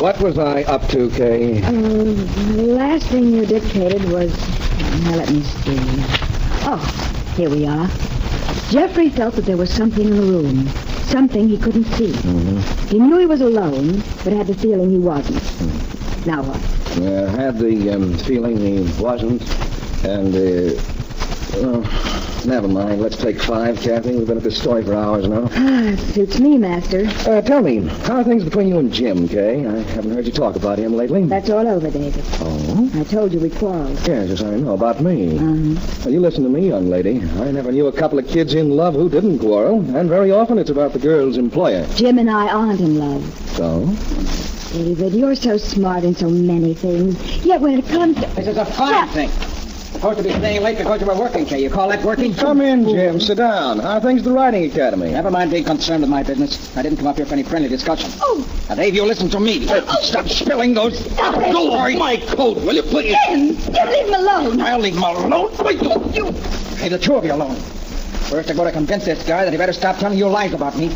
What was I up to, Kay? The last thing you dictated was... Now, let me see. Oh, here we are. Jeffrey felt that there was something in the room. Something he couldn't see. Mm-hmm. He knew he was alone, but had the feeling he wasn't. Now what? I had the feeling he wasn't, and, never mind. Let's take 5, Kathy. We've been at this story for hours now. Suits me, Master. Tell me, how are things between you and Jim, Kay? I haven't heard you talk about him lately. That's all over, David. Oh? I told you we quarreled. Yes, I know. About me. Uh-huh. Well, you listen to me, young lady. I never knew a couple of kids in love who didn't quarrel, and very often it's about the girl's employer. Jim and I aren't in love. So? David, you're so smart in so many things. Yet when it comes to... This is a fine thing. Supposed to be staying late because you were working, Kay. You call that working? Come in, Jim. Sit down. How are things at the Riding Academy? Never mind being concerned with my business. I didn't come up here for any friendly discussion. Oh! Now, Dave, you listen to me. Stop spilling those... Stop it. Go off my coat, will you, please? Jim! Jim, leave him alone! I'll leave him alone. Wait, you... Hey, the two of you alone. First, I go to convince this guy that he better stop telling you lies about me.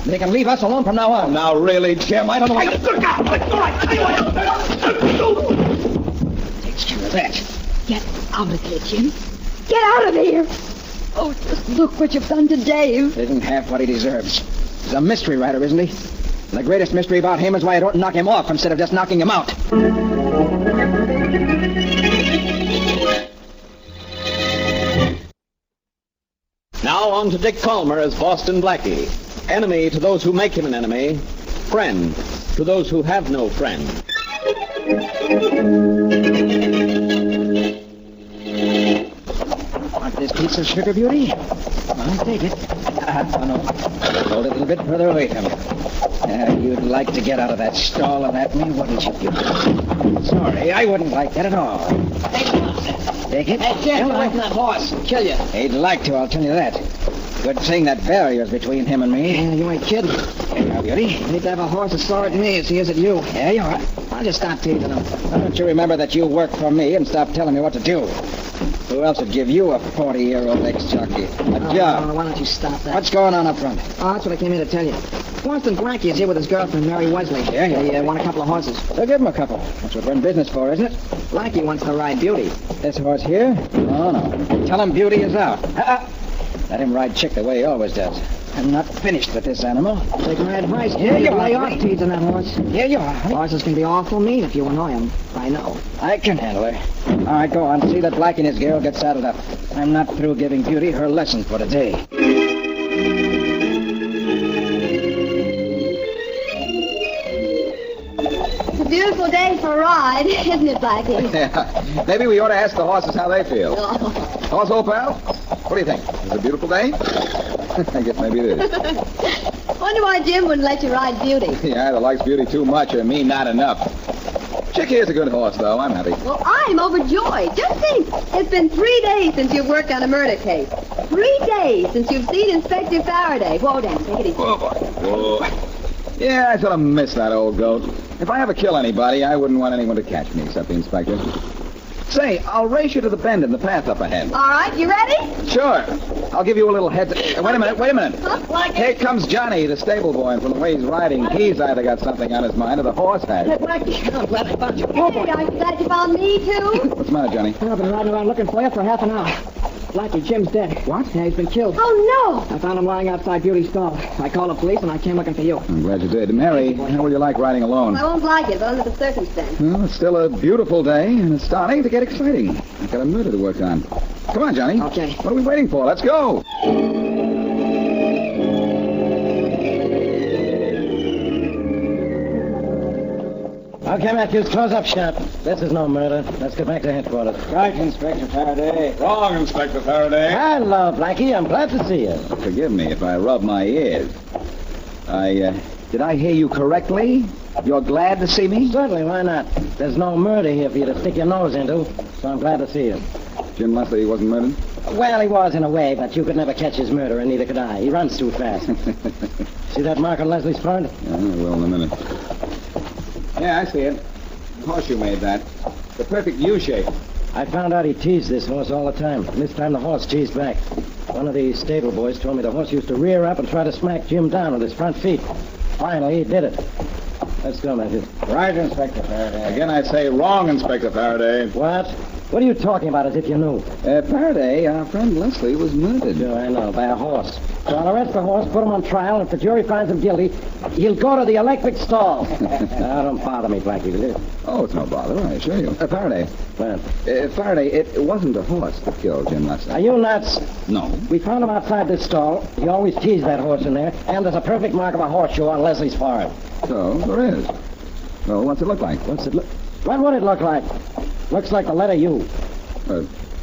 They can leave us alone from now on. Now, really, Jim, I don't know... Look out! All right. Takes care of that. Get out of here, Jim. Get out of here! Oh, just look what you've done to Dave. Isn't half what he deserves. He's a mystery writer, isn't he? And the greatest mystery about him is why I don't knock him off instead of just knocking him out. Now on to Dick Calmer as Boston Blackie. Enemy to those who make him an enemy. Friend to those who have no friend. Want this piece of sugar, Beauty? I'll take it. No. Hold it a little bit further away from you. You'd like to get out of that stall and at me, wouldn't you, Beauty? Sorry, I wouldn't like that at all. Take it. Hey, Jim, get away from that horse. He'll kill you. He'd like to, I'll tell you that. Good thing that barrier's between him and me. Yeah, you ain't kidding. Here now, Beauty. You need to have a horse as sore at me as he is at you. Yeah, you're right. I'll just stop teasing him. Why don't you remember that you work for me and stop telling me what to do? Who else would give you a 40-year-old ex-jockey? A job. Why don't you stop that? What's going on up front? Oh, that's what I came here to tell you. Boston Blackie is here with his girlfriend, Mary Wesley. Yeah. They want a couple of horses. So give him a couple. That's what we're in business for, isn't it? Blackie wants to ride Beauty. This horse here? No. Tell him Beauty is out. Let him ride Chick the way he always does. I'm not finished with this animal. Take my advice. Here you lay are, off honey. teasing that horse. Here you are. Horses can be awful mean if you annoy them. I know. I can handle her. All right, go on. See that Blackie and his girl get saddled up. I'm not through giving Beauty her lesson for today. It's a beautiful day for a ride, isn't it, Blackie? Yeah. Maybe we ought to ask the horses how they feel. Oh. Horse, old pal? What do you think? Is it a beautiful day? I guess maybe it is. Wonder why Jim wouldn't let you ride Beauty. He either likes Beauty too much or me not enough. Chick here's a good horse, though. I'm happy. Well, I'm overjoyed. Just think, it's been 3 days since you've worked on a murder case. 3 days since you've seen Inspector Faraday. Whoa, Dan, take it easy. Oh, boy. Oh. Yeah, I sort of miss that old goat. If I ever kill anybody, I wouldn't want anyone to catch me except the inspector. Say, I'll race you to the bend in the path up ahead. All right, you ready? Sure. I'll give you a little heads... Wait a minute. Huh? Blackie? Here comes Johnny, the stable boy, and from the way he's riding, he's either got something on his mind or the horse has. Blackie, I'm glad I found you. Hey, are you glad you found me, too? What's the matter, Johnny? I've been riding around looking for you for half an hour. Blackie, Jim's dead. What? Yeah, he's been killed. Oh, I found him lying outside Beauty's stall. I called the police and I came looking for you. I'm glad you did. Mary, how will you like riding alone? no. I won't like it, but under the circumstances. Well, it's still a beautiful day, and it's starting to get exciting. I've got a murder to work on. Come on, Johnny. Okay. What are we waiting for? Let's go. Okay, Matthews, close up shop. This is no murder. Let's get back to headquarters. Right, Inspector Faraday. Wrong, Inspector Faraday. Hello, Blackie. I'm glad to see you. Forgive me if I rub my ears. Did I hear you correctly? You're glad to see me? Certainly, why not? There's no murder here for you to stick your nose into, so I'm glad to see you. Jim Leslie wasn't murdered? Well, he was in a way, but you could never catch his murderer, and neither could I. He runs too fast. See that mark on Leslie's front? Yeah, well, in a minute. Yeah, I see it. The horseshoe made that. The perfect U shape. I found out he teased this horse all the time. And this time the horse teased back. One of these stable boys told me the horse used to rear up and try to smack Jim down with his front feet. Finally, he did it. Let's go, Matthews. Right, Inspector Faraday. Again, I say wrong, Inspector Faraday. What? What are you talking about as if you knew? Faraday, our friend Leslie was murdered. Sure, I know, by a horse. So I'll arrest the horse, put him on trial, and if the jury finds him guilty, he'll go to the electric stall. Now, don't bother me, Blackie, will you? Oh, it's no bother, I assure you. Faraday. What? Faraday, it wasn't a horse that killed Jim Leslie. Are you nuts? No. We found him outside this stall. He always teased that horse in there, and there's a perfect mark of a horseshoe on Leslie's forehead. So, there is. Well, what's it look like? What's it look? What would it look like? Looks like the letter U.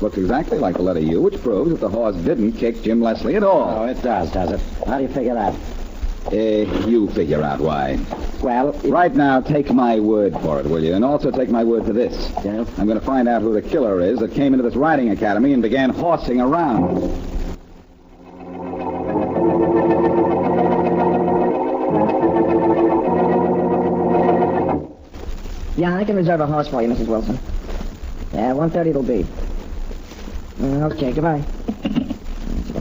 Looks exactly like the letter U, which proves that the horse didn't kick Jim Leslie at all. Oh, it does it? How do you figure that? You figure out why. Well, Right now, take my word for it, will you? And also take my word for this. Yeah? I'm going to find out who the killer is that came into this riding academy and began horsing around. Yeah, I can reserve a horse for you, Mrs. Wilson. Yeah, 1:30 it'll be. Okay, goodbye.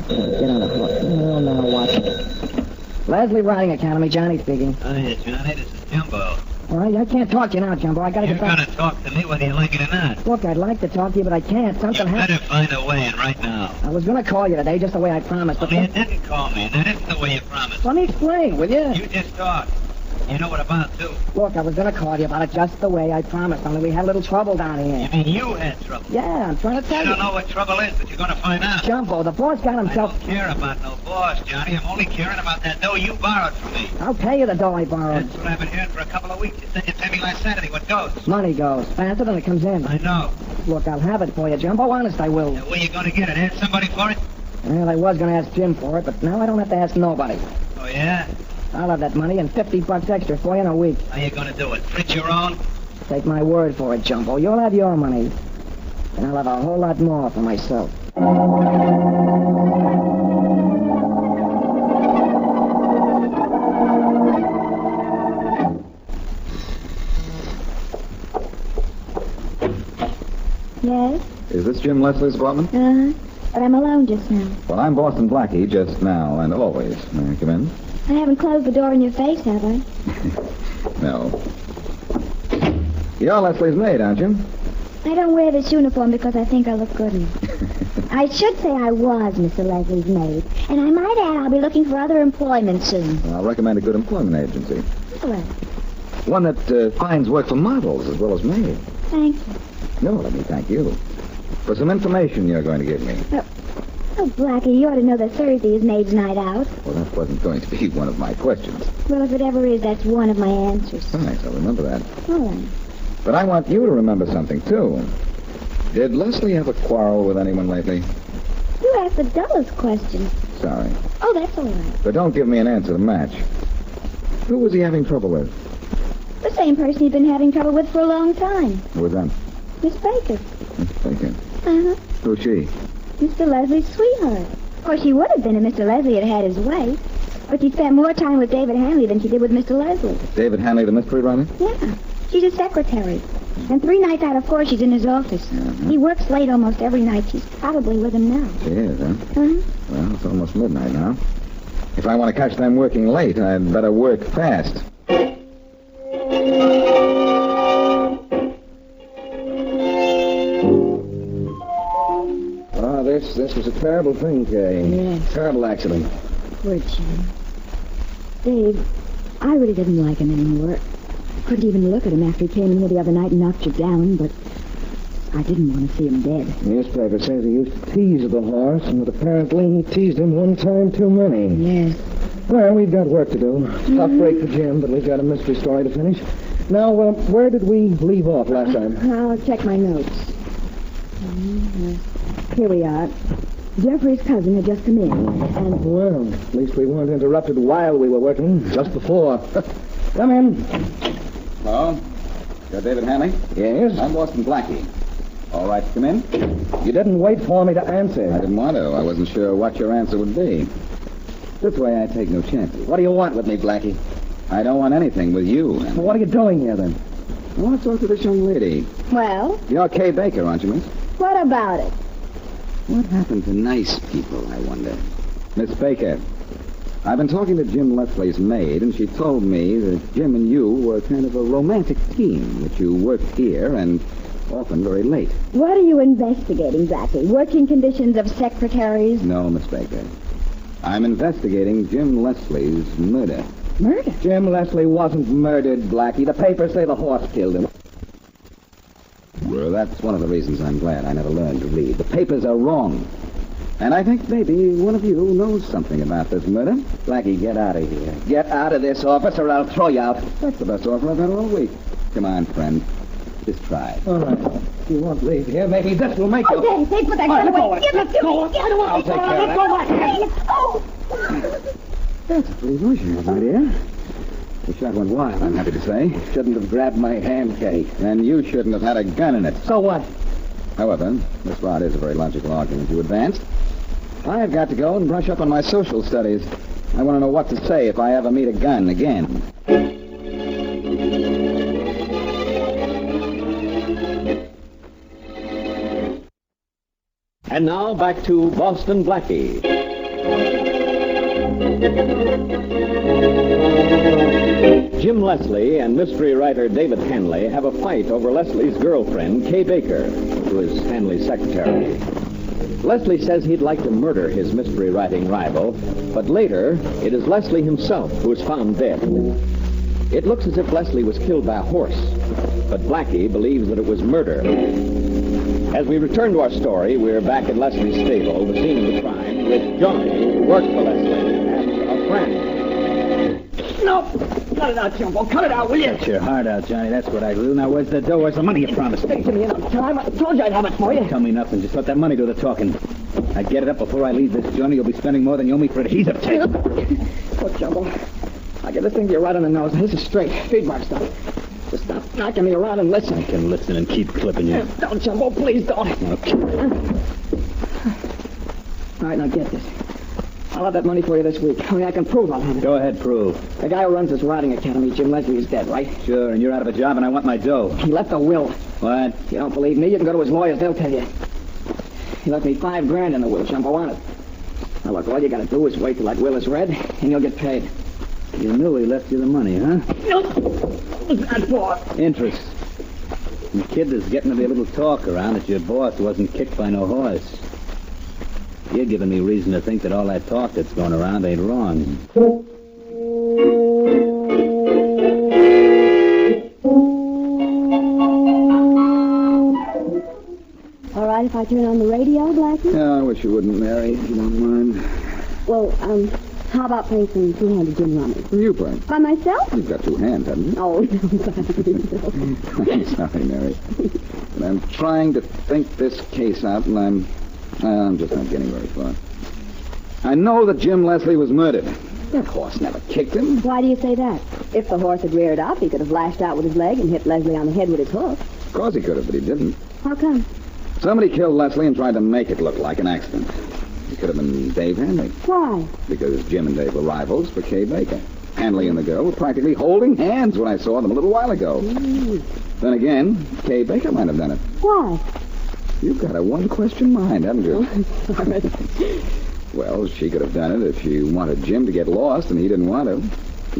Get on the floor. Oh, now what? Leslie Riding Academy, Johnny speaking. Hi, Johnny. This is Jumbo. All right, I can't talk to you now, Jumbo. I gotta You're get back. going to talk to me whether you like it or not. Look, I'd like to talk to you, but I can't. You Something happened. better find a way, and right now. I was gonna call you today, just the way I promised, but Only you didn't call me, and that isn't the way you promised. let me explain, will you? You just talk. You know what about, too. Look, I was gonna call you about it just the way I promised, only we had a little trouble down You here. mean you had trouble? Yeah, I'm trying to tell I you. don't know what trouble is, but you're going to find out. Jumbo, the boss got I himself... don't care about no boss, Johnny. I'm only caring about that dough you borrowed from me. I'll pay you the dough I borrowed. That's what I've been hearing for a couple of weeks. You said you'd pay me last Saturday. What goes? Money goes faster than it comes in. I know. Look, I'll have it for you, Jumbo. Honest, I will. Now, where you going to get it? Ask somebody for it? Well, I was gonna ask Jim for it, but now I don't have to ask nobody. Oh, yeah? I'll have that money and $50 extra for you in a week. How you going to do it? Print your own? Take my word for it, Jumbo. You'll have your money. And I'll have a whole lot more for myself. Yes? Is this Jim Leslie's apartment? Uh-huh. But I'm alone just now. Well, I'm Boston Blackie just now and always. May I come in? I haven't closed the door in your face, have I? No. You're Leslie's maid, aren't you? I don't wear this uniform because I think I look good in it. I should say I was Mr. Leslie's maid. And I might add I'll be looking for other employment soon. I'll recommend a good employment agency. Well, One that finds work for models as well as maids. thank you. No, let me thank you. For some information you're going to give me. Oh, Blackie, you ought to know that Thursday is maid's night out. Well, that wasn't going to be one of my questions. Well, if it ever is, that's one of my answers. Thanks, I'll remember that. All right. But I want you to remember something, too. Did Leslie have a quarrel with anyone lately? You asked the dullest question. Sorry. Oh, that's all right. But don't give me an answer to match. Who was he having trouble with? The same person he'd been having trouble with for a long time. Who was that? Miss Baker. Miss Baker. Uh-huh. Who's she? Mr. Leslie's sweetheart. Of course, she would have been if Mr. Leslie had had his way. But she spent more time with David Hanley than she did with Mr. Leslie. David Hanley, the mystery writer? Yeah. She's a secretary. And 3 nights out of 4, she's in his office. He works late almost every night. She's probably with him now. She is, huh? Uh-huh. Well, it's almost midnight now. If I want to catch them working late, I'd better work fast. Oh, this was a terrible thing, Kay. Yes. Terrible accident. Poor Jim. Dave, I really didn't like him anymore. I couldn't even look at him after he came in here the other night and knocked you down, but I didn't want to see him dead. The newspaper says he used to tease the horse, and that apparently he teased him one time too many. Yes. Well, we've got work to do. Tough break for Jim, but we've got a mystery story to finish. Now, where did we leave off last time? I'll check my notes. Here we are. Jeffrey's cousin had just come in, and... Well, at least we weren't interrupted while we were working, just before. Come in. Hello? You're David Hanley? Yes? I'm Boston Blackie. All right to come in? You didn't wait for me to answer. I didn't want to. I wasn't sure what your answer would be. This way I take no chances. What do you want with me, Blackie? I don't want anything with you. Well, what are you doing here, then? I want to talk to this young lady. Well, You're Kay Baker, aren't you, miss? what about it? What happened to nice people, I wonder? Miss Baker, I've been talking to Jim Leslie's maid, and she told me that Jim and you were kind of a romantic team, that you worked here and often very late. What are you investigating, Blackie? Working conditions of secretaries? No, Miss Baker. I'm investigating Jim Leslie's murder. Murder? Jim Leslie wasn't murdered, Blackie. The papers say the horse killed him. Well, that's one of the reasons I'm glad I never learned to read. The papers are wrong. And I think maybe one of you knows something about this murder. Blackie, get out of here. Get out of this office or I'll throw you out. That's the best offer I've had all week. Come on, friend. Just try it. All right. If you won't leave here, maybe this will make you... Oh, Daddy, put that gun away. Give it to me. Give it away. I'll take care of that. Oh! That's a pretty voice you have, my dear. The shot went wild, I'm happy to say. Shouldn't have grabbed my hand, Kate. And you shouldn't have had a gun in it. So what? However, this rod is a very logical argument you advanced. I've got to go and brush up on my social studies. I want to know what to say if I ever meet a gun again. And now back to Boston Blackie. Jim Leslie and mystery writer David Hanley have a fight over Leslie's girlfriend, Kay Baker, who is Hanley's secretary. Leslie says he'd like to murder his mystery writing rival, but later it is Leslie himself who is found dead. It looks as if Leslie was killed by a horse, but Blackie believes that it was murder. As we return to our story, we're back at Leslie's stable, the scene of the crime, with Johnny, who works for Leslie, and a friend. No! Cut it out, Jumbo. Cut it out, will you? Get your heart out, Johnny. That's what I do. Now, where's the dough? Where's the money you promised me? Take to me enough time. I told you I'd have it for you. Tell me nothing. Just let that money do the talking. I get it up before I leave this, Johnny. You'll be spending more than you owe me for adhesive tape. Look, Jumbo. I get this thing to you right on the nose. This is straight. Feedback stuff. Just stop knocking me around and listen. I can listen and keep clipping you. Don't, Jumbo. Please don't. Okay. All right, now get this. I'll have that money for you this week. Only I can prove I'll have it. Go ahead, prove. The guy who runs this riding academy, Jim Leslie, is dead, right? Sure, and you're out of a job and I want my dough. He left a will. What? If you don't believe me, you can go to his lawyers. They'll tell you. He left me $5,000 in the will, Jumbo, on it. Now, look, all you gotta do is wait till that will is read, and you'll get paid. You knew he left you the money, huh? No! What's that for? Interest. The kid is getting to be a little talk around that your boss wasn't kicked by no horse. You're giving me reason to think that all that talk that's going around ain't wrong. All right if I turn on the radio, Blackie? Yeah, I wish you wouldn't, Mary, if you don't mind. Well, how about playing some two-handed Jim Rummy? Who are you playing? By myself? You've got two hands, haven't you? Oh, no, Blackie, I'm sorry, Mary. But I'm trying to think this case out, and I'm just not getting very far. I know that Jim Leslie was murdered. That horse never kicked him. Why do you say that? If the horse had reared up, he could have lashed out with his leg and hit Leslie on the head with his hoof. Of course he could have, but he didn't. How come? Somebody killed Leslie and tried to make it look like an accident. It could have been Dave Hanley, Why? because Jim and Dave were rivals for Kay Baker. Hanley and the girl were practically holding hands when I saw them a little while ago. Then again, Kay Baker might have done it. Why? You've got a one-question mind, haven't you? Sorry. Well, she could have done it if she wanted Jim to get lost and he didn't want to.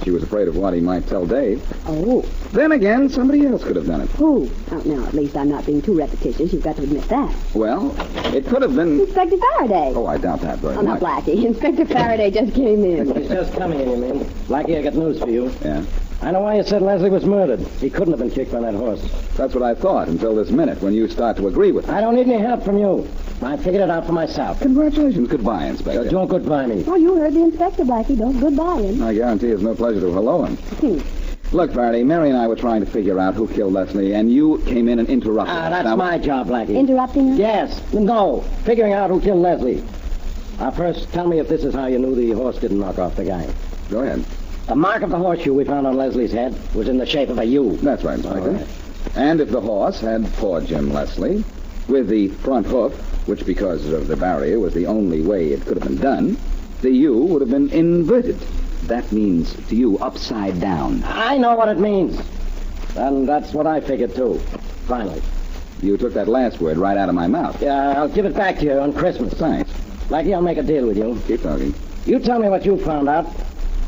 She was afraid of what he might tell Dave. Oh. Then again, somebody else could have done it. Who? Oh, now, at least I'm not being too repetitious. You've got to admit that. Well, it could have been... Inspector Faraday. Oh, I doubt that very Oh, not much. Blackie. Inspector Faraday just came in. He's just coming in, you mean? Blackie, I got news for you. Yeah? I know why you said Leslie was murdered. He couldn't have been kicked by that horse. That's what I thought until this minute when you start to agree with me. I don't need any help from you. I figured it out for myself. Congratulations. Goodbye, Inspector. Don't goodbye me. Oh, you heard the inspector, Blackie. Don't goodbye him. I guarantee it's no pleasure to hello him. Look, Faraday, Mary and I were trying to figure out who killed Leslie, and you came in and interrupted us. That's Now, my job, Blackie. Interrupting her? Yes. No. Figuring out who killed Leslie. First, tell me if this is how you knew the horse didn't knock off the guy. Go ahead. The mark of the horseshoe we found on Leslie's head was in the shape of a U. That's right, Inspector. All right. And if the horse had pawed Jim Leslie with the front hoof, which because of the barrier was the only way it could have been done, the U would have been inverted. That means to you upside down. I know what it means. And that's what I figured, too. Finally. You took that last word right out of my mouth. Yeah, I'll give it back to you on Christmas. Thanks. Blackie, I'll make a deal with you. Keep talking. You tell me what you found out.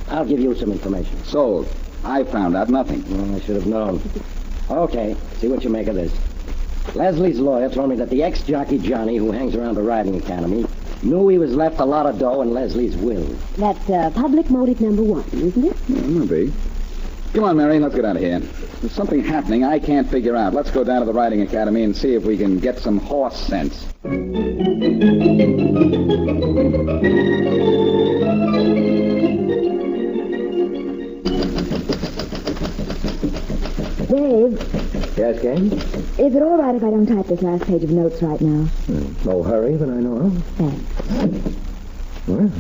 I'll give you some information. Sold. I found out nothing. Well, I should have known. Okay, see what you make of this. Leslie's lawyer told me that the ex-jockey Johnny, who hangs around the riding academy, knew he was left a lot of dough in Leslie's will. That's public motive number one, isn't it? Yeah, maybe. Come on, Mary, let's get out of here. There's something happening I can't figure out. Let's go down to the riding academy and see if we can get some horse sense. Dave, Yes, Kane? is it all right if I don't type this last page of notes right now? No hurry that I know of. Thanks. Well,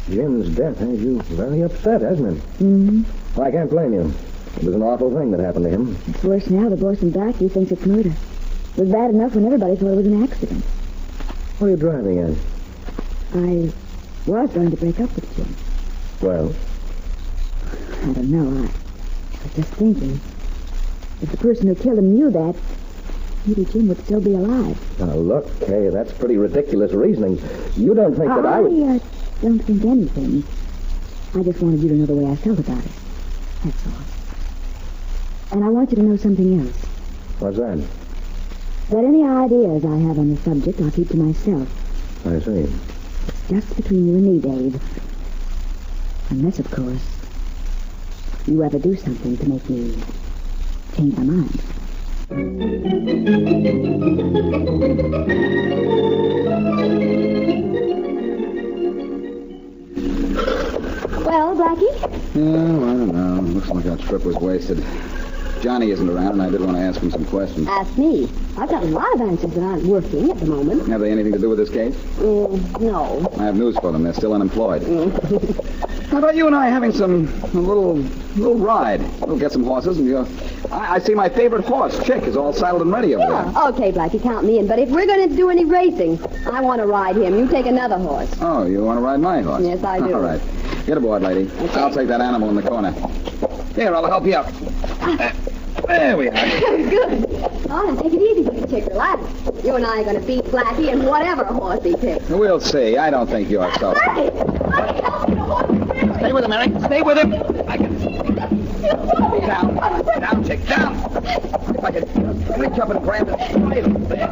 Jim's death has you very upset, hasn't it? Mm-hmm. Well, I can't blame you. It was an awful thing that happened to him. It's worse now. The boss in Blackie thinks it's murder. It was bad enough when everybody thought it was an accident. What are you driving at? I was going to break up with Jim. Well, I don't know. I was just thinking. If the person who killed him knew that, maybe Jim would still be alive. now look, Kay, that's pretty ridiculous reasoning. You don't think that I would... I don't think anything. I just wanted you to know the way I felt about it. That's all. And I want you to know something else. What's that? That any ideas I have on the subject, I'll keep to myself. I see. Just between you and me, Dave. Unless, of course, you ever do something to make me change my mind. Well, Blackie? Oh, I don't know. Looks like our trip was wasted. Johnny isn't around, and I did want to ask him some questions. Ask me. I've got a lot of answers that aren't working at the moment. Have they anything to do with this case? No. I have news for them. They're still unemployed. How about you and I having a little ride? We'll get some horses, and I see my favorite horse, Chick, is all saddled and ready over there. Okay, Blackie, count me in. But if we're going to do any racing, I want to ride him. You take another horse. Oh, you want to ride my horse? Yes, I do. All right. Get aboard, lady. Okay. I'll take that animal in the corner. Here, I'll help you out. There we are. Good. Oh, now take it easy with the Chick. Relax. You and I are going to beat Blackie and whatever horse he picks. We'll see. I don't think you're so. Blackie! Blackie, help me. The horse is ready. Stay with him, Mary. Stay with him. I can... Down. Down, Chick. Down. If I could reach up and grab the bridle. There.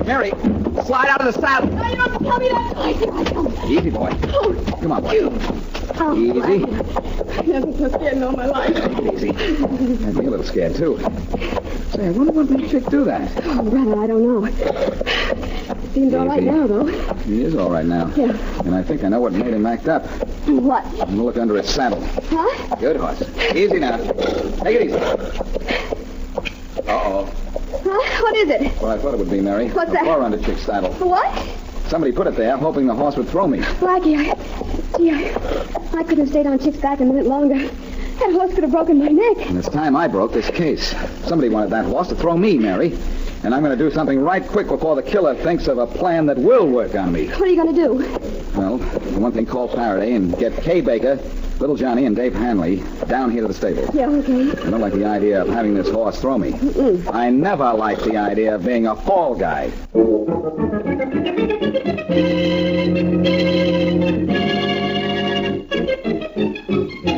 Mary, slide out of the saddle. No, you don't have to tell me that twice. Here I come. Easy, boy. Come on, boy. Easy. I've never been so scared in all my life. Easy. I'd be a little scared, too. Say, I wonder what made Chick do that. Oh, brother, I don't know. Seems all right Easy. now, though. He is all right now. Yeah. And I think I know what made him act up. What? I'm going to look under his saddle. Huh? Good horse. Easy now. Take it easy. Uh-oh. Huh? What is it? Well, I thought it would be, Mary. What's A that? floor under Chick's saddle. What? Somebody put it there, hoping the horse would throw me. Blackie, I couldn't have stayed on Chick's back a minute longer. That horse could have broken my neck. And it's time I broke this case. Somebody wanted that horse to throw me, Mary. And I'm going to do something right quick before the killer thinks of a plan that will work on me. What are you going to do? Well, for one thing, call Faraday and get Kay Baker, Little Johnny, and Dave Hanley down here to the stable. Yeah, okay. I don't like the idea of having this horse throw me. I never liked the idea of being a fall guy.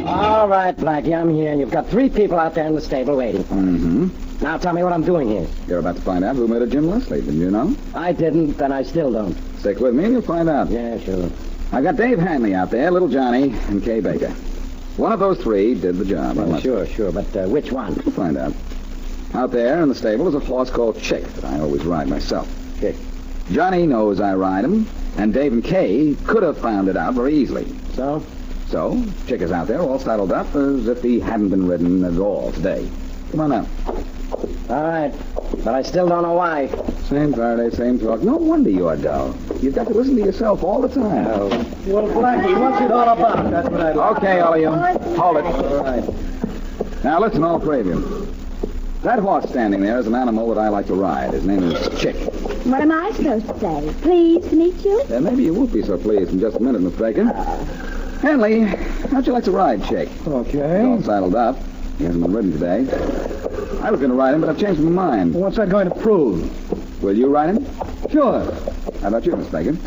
All right, Blackie, I'm here, and you've got 3 people out there in the stable waiting. Mm-hmm. Now tell me what I'm doing here. You're about to find out who murdered Jim Leslie, didn't you know? I didn't, and I still don't. Stick with me and you'll find out. Yeah, sure. I got Dave Hanley out there, Little Johnny, and Kay Baker. One of those 3 did the job. Sure, but which one? We'll find out. Out there in the stable is a horse called Chick that I always ride myself. Chick. Johnny knows I ride him, and Dave and Kay could have found it out very easily. So? So, Chick is out there all saddled up as if he hadn't been ridden at all today. Come on now. All right, but I still don't know why. Same Faraday, same talk. No wonder you're dull. You've got to listen to yourself all the time. Oh. Well, Blackie, what's it all about? That's what I'd like. Okay, all of you. Hold it. All right. Now, listen, all 3 of you. That horse standing there is an animal that I like to ride. His name is Chick. What am I supposed to say? Pleased to meet you? Maybe you won't be so pleased in just a minute, Miss Baker. Hanley, how'd you like to ride Chick? Okay. All saddled up. He hasn't been ridden today. I was going to ride him, but I've changed my mind. What's that going to prove? Will you ride him? Sure. How about you, Miss Baker?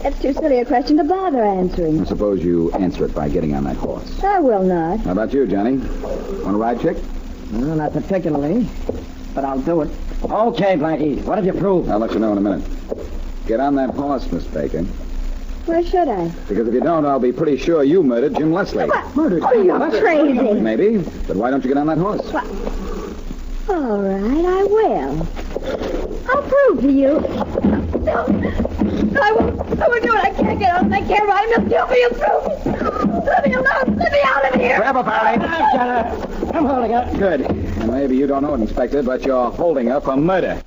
That's too silly a question to bother answering. I suppose you answer it by getting on that horse. I will not. How about you, Johnny? Want to ride, chick? No, not particularly, but I'll do it. Okay, Blackie, what have you proved? I'll let you know in a minute. Get on that horse, Miss Baker. Where should I? Because if you don't, I'll be pretty sure you murdered Jim Leslie. What? Murdered? Oh, you're crazy. Maybe, but why don't you get on that horse? What? All right, I will. I'll prove to you. No, I won't do it. I can't get on. I can't ride him. He'll kill me. He'll prove me. Let me alone. Let me out of here. Grab her, Faraday. I'm holding her. Good. And maybe you don't know it, Inspector, but you're holding her for murder.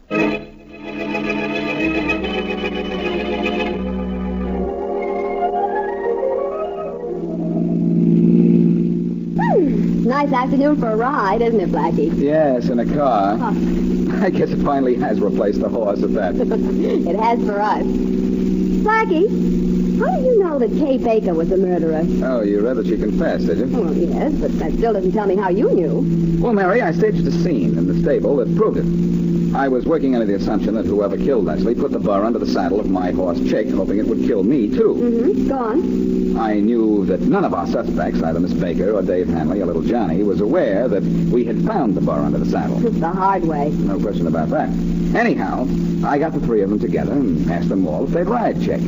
Nice afternoon for a ride, isn't it, Blackie? Yes, in a car. I guess it finally has replaced the horse at that. It has for us. Blackie, how do you know that Kay Baker was the murderer? Oh, you read that she confessed, did you? Well, yes, but that still doesn't tell me how you knew. Well, Mary, I staged a scene in the stable that proved it. I was working under the assumption that whoever killed Leslie put the burr under the saddle of my horse, Chick, hoping it would kill me, too. Mm-hmm. Go on. I knew that none of our suspects, either Miss Baker or Dave Hanley or little Johnny, was aware that we had found the burr under the saddle. The hard way. No question about that. Anyhow, I got the three of them together and asked them all if they'd ride Chick.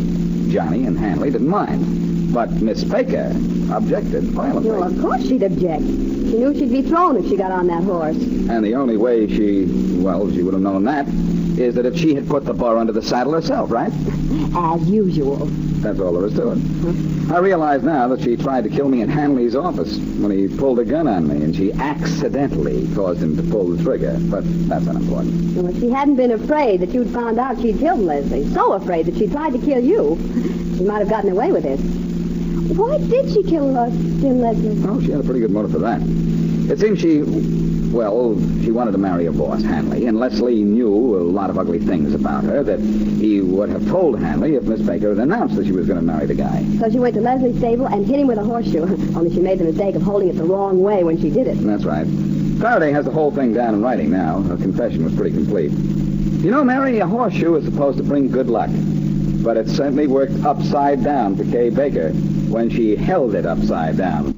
Johnny and Hanley didn't mind, but Miss Baker objected violently. Well, of course she'd object. She knew she'd be thrown if she got on that horse. And the only way she would have known that is that if she had put the burr under the saddle herself, right? As usual. That's all there is to it. I realize now that she tried to kill me in Hanley's office when he pulled a gun on me, and she accidentally caused him to pull the trigger. But that's unimportant. Well, if she hadn't been afraid that you'd found out she'd killed Leslie, so afraid that she tried to kill you, she might have gotten away with it. Why did she kill Jim Leslie? Oh, she had a pretty good motive for that. It seems she wanted to marry her boss, Hanley, and Leslie knew a lot of ugly things about her that he would have told Hanley if Miss Baker had announced that she was going to marry the guy. So she went to Leslie's stable and hit him with a horseshoe, only she made the mistake of holding it the wrong way when she did it. That's right. Faraday has the whole thing down in writing now. Her confession was pretty complete. You know, Mary, a horseshoe is supposed to bring good luck, but it certainly worked upside down for Kay Baker when she held it upside down.